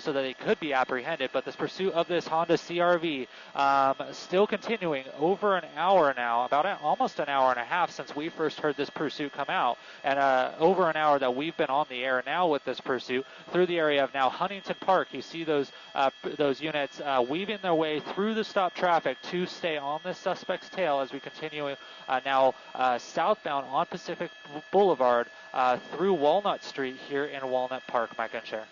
so that they could be apprehended. But this pursuit of this Honda CRV still continuing over an hour now, about almost an hour and a half since we first heard this pursuit come out, and over an hour that we've been on the air now with this pursuit through the area of now Huntington Park. You see those units weaving their way through the stop traffic to stay on this suspect's tail as we continue now southbound on Pacific Boulevard through Walnut Street here in Walnut Park, Mike and Cher.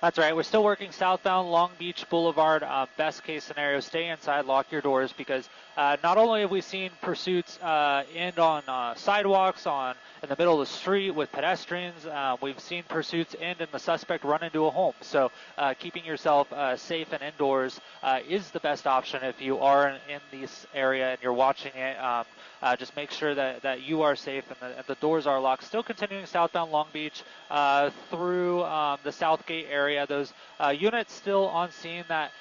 That's right. We're still working southbound Long Beach Boulevard. Best case scenario, stay inside, lock your doors, because not only have we seen pursuits end on sidewalks, in the middle of the street with pedestrians, we've seen pursuits end and the suspect run into a home. So keeping yourself safe and indoors is the best option if you are in this area and you're watching it. Just make sure that you are safe and the doors are locked. Still continuing southbound Long Beach through the Southgate area. Those units still on scene. That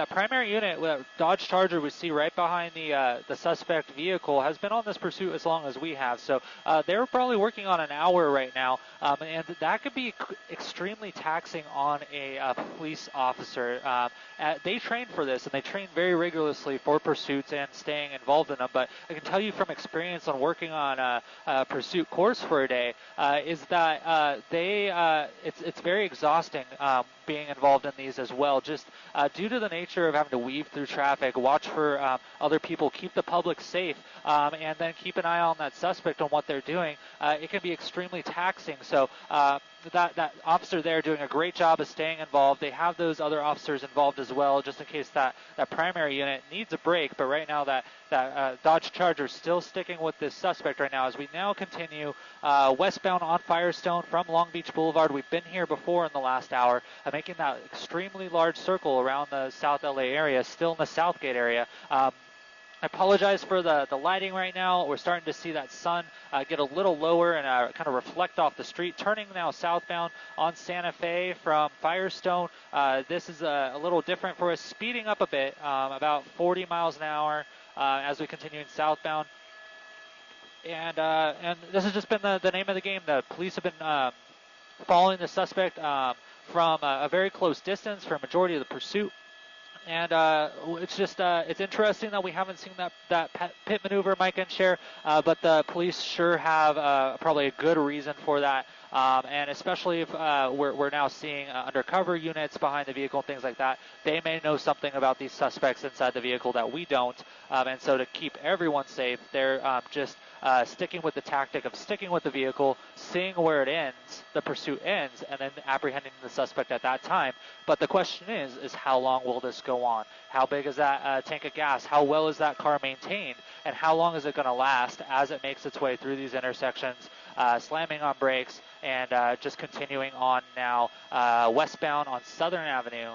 primary unit, Dodge Charger we see right behind the suspect vehicle, has been on this pursuit as long as we have. So they're probably working on an hour right now, and that could be extremely taxing on a police officer. They train for this, and they train very rigorously for pursuits and staying involved in them. But I can tell you from experience on working on a pursuit course for a day, is that it's very exhausting being involved in these as well. Just due to the nature of having to weave through traffic, watch for other people, keep the public safe, and then keep an eye on that suspect on what they're doing. It can be extremely taxing. So that officer there doing a great job of staying involved. They have those other officers involved as well, just in case that primary unit needs a break. But right now that Dodge Charger is still sticking with this suspect right now as we now continue westbound on Firestone from Long Beach Boulevard. We've been here before in the last hour, making that extremely large circle around the South L.A. area, still in the Southgate area. I apologize for the lighting right now. We're starting to see that sun get a little lower and kind of reflect off the street. Turning now southbound on Santa Fe from Firestone. This is a little different for us, speeding up a bit, about 40 miles an hour as we continue in southbound. And this has just been the name of the game. The police have been following the suspect from a very close distance for a majority of the pursuit. And it's just it's interesting that we haven't seen that pit maneuver, Mike and Cher, but the police sure have probably a good reason for that. And especially if we're now seeing undercover units behind the vehicle and things like that, they may know something about these suspects inside the vehicle that we don't. And so to keep everyone safe, they're just sticking with the tactic of sticking with the vehicle, seeing where it ends, the pursuit ends, and then apprehending the suspect at that time. But the question is how long will this go on? How big is that tank of gas? How well is that car maintained? And how long is it going to last as it makes its way through these intersections, slamming on brakes, and just continuing on now westbound on Southern Avenue,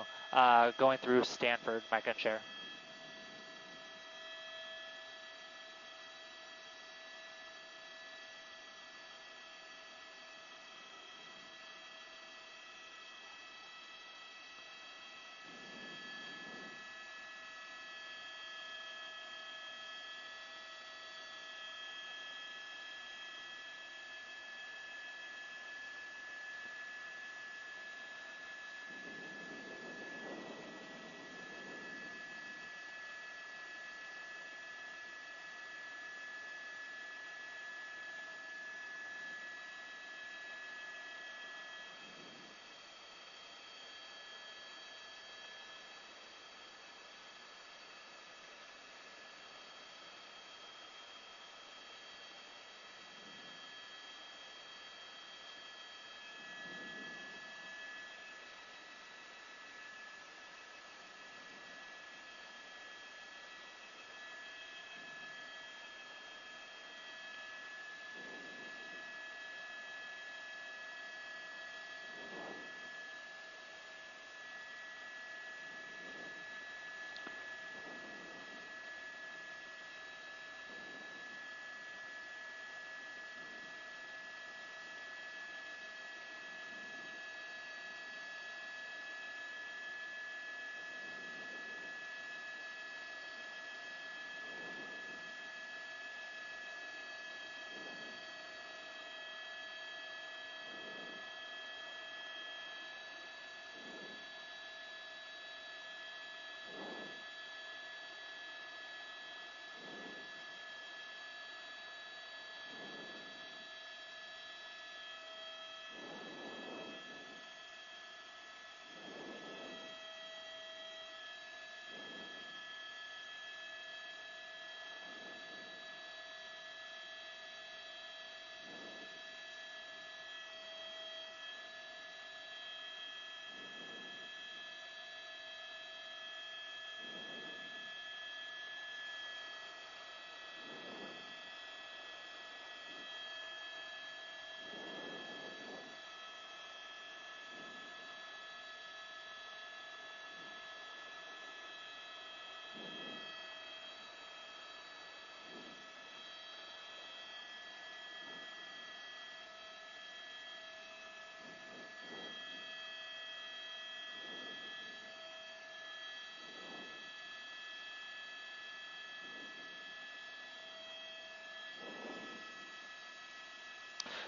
going through Stanford. Mike and share.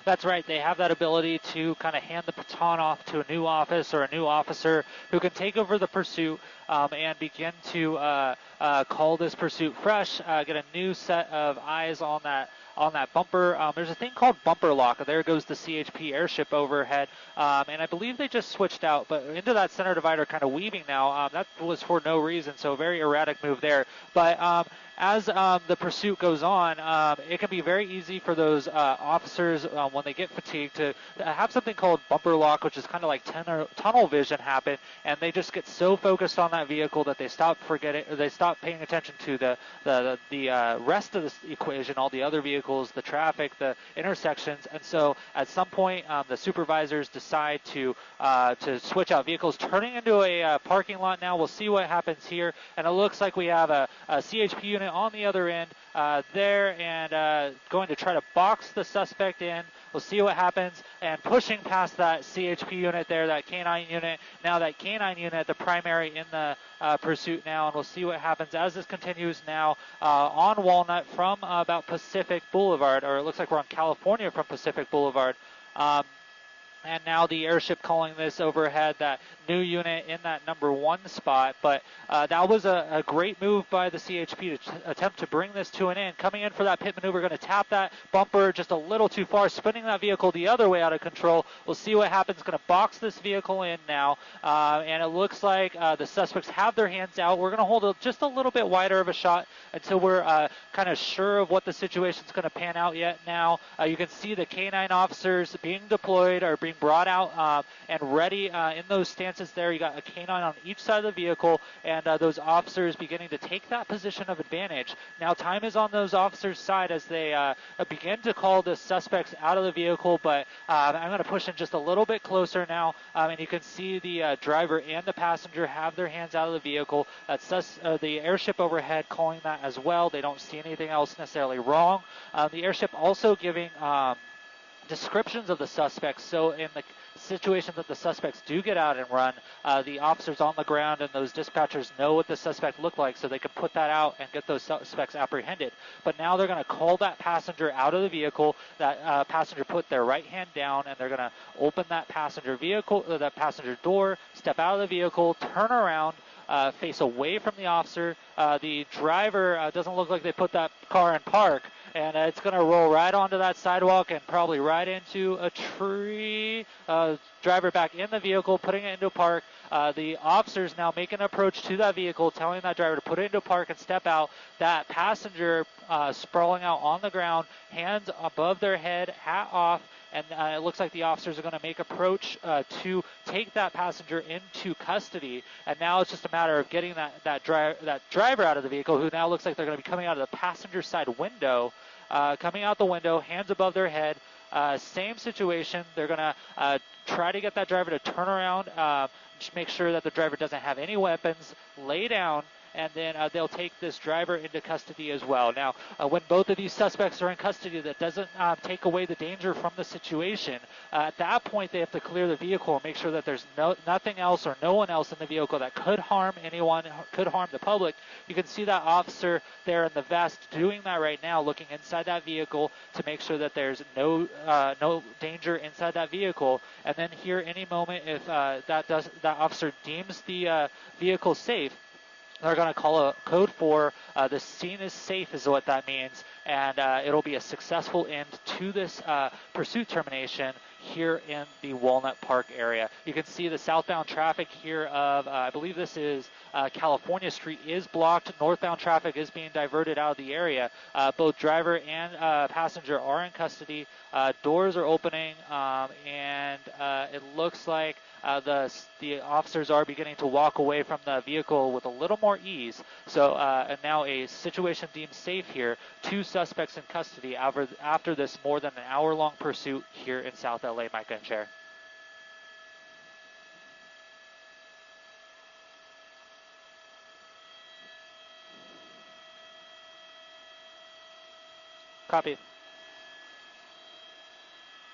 That's right. They have that ability to kind of hand the baton off to a new office or a new officer who can take over the pursuit and begin to call this pursuit fresh, get a new set of eyes on that bumper. There's a thing called bumper lock. There goes the CHP airship overhead, and I believe they just switched out, but into that center divider kind of weaving now. That was for no reason, so very erratic move there. But as the pursuit goes on, it can be very easy for those officers when they get fatigued to have something called bumper lock, which is kind of like tunnel vision happen, and they just get so focused on that vehicle that they stop paying attention to the rest of the equation, all the other vehicles, the traffic, the intersections, and so at some point the supervisors decide to switch out vehicles, turning into a parking lot now. We'll see what happens here, and it looks like we have a CHP unit on the other end there, and going to try to box the suspect in. We'll see what happens, and pushing past that CHP unit there, that canine unit. Now that canine unit, the primary in the pursuit now, and we'll see what happens as this continues now on Walnut from about Pacific Boulevard, or it looks like we're on California from Pacific Boulevard. And now the airship calling this overhead, that new unit in that number 1 spot. But that was a great move by the CHP to attempt to bring this to an end. Coming in for that pit maneuver, going to tap that bumper just a little too far, spinning that vehicle the other way out of control. We'll see what happens. Going to box this vehicle in now. And it looks like the suspects have their hands out. We're going to hold just a little bit wider of a shot until we're kind of sure of what the situation is going to pan out yet now. You can see the canine officers being deployed, or being brought out and ready in those stances there. You got a canine on each side of the vehicle, and those officers beginning to take that position of advantage. Now time is on those officers' side as they begin to call the suspects out of the vehicle, but I'm going to push in just a little bit closer now, and you can see the driver and the passenger have their hands out of the vehicle. That's the airship overhead calling that as well. They don't see anything else necessarily wrong. The airship also giving descriptions of the suspects. So in the situation that the suspects do get out and run, the officers on the ground and those dispatchers know what the suspect looked like, so they can put that out and get those suspects apprehended. But now they're going to call that passenger out of the vehicle. That passenger put their right hand down, and they're going to open that passenger door, step out of the vehicle, turn around, face away from the officer. The driver doesn't look like they put that car in park, and it's going to roll right onto that sidewalk and probably right into a tree. Driver back in the vehicle, putting it into park. The officers now make an approach to that vehicle, telling that driver to put it into park and step out. That passenger sprawling out on the ground, hands above their head, hat off, and it looks like the officers are going to make approach to take that passenger into custody. And now it's just a matter of getting that driver out of the vehicle, who now looks like they're going to be coming out of the passenger side window, coming out the window, hands above their head. Same situation. They're going to try to get that driver to turn around, just make sure that the driver doesn't have any weapons, lay down, and then they'll take this driver into custody as well. Now, when both of these suspects are in custody, that doesn't take away the danger from the situation. At that point, they have to clear the vehicle and make sure that there's nothing else or no one else in the vehicle that could harm anyone, could harm the public. You can see that officer there in the vest doing that right now, looking inside that vehicle to make sure that there's no danger inside that vehicle. And then here, any moment, if that officer deems the vehicle safe, they're going to call a code 4. The scene is safe is what that means, and it'll be a successful end to this pursuit termination here in the Walnut Park area. You can see the southbound traffic here of, I believe this is California Street, is blocked. Northbound traffic is being diverted out of the area. Both driver and passenger are in custody. Doors are opening, and it looks like the officers are beginning to walk away from the vehicle with a little more ease. So and now a situation deemed safe here. 2 suspects in custody after this more than an hour-long pursuit here in South LA, Micah and Chair. Copy.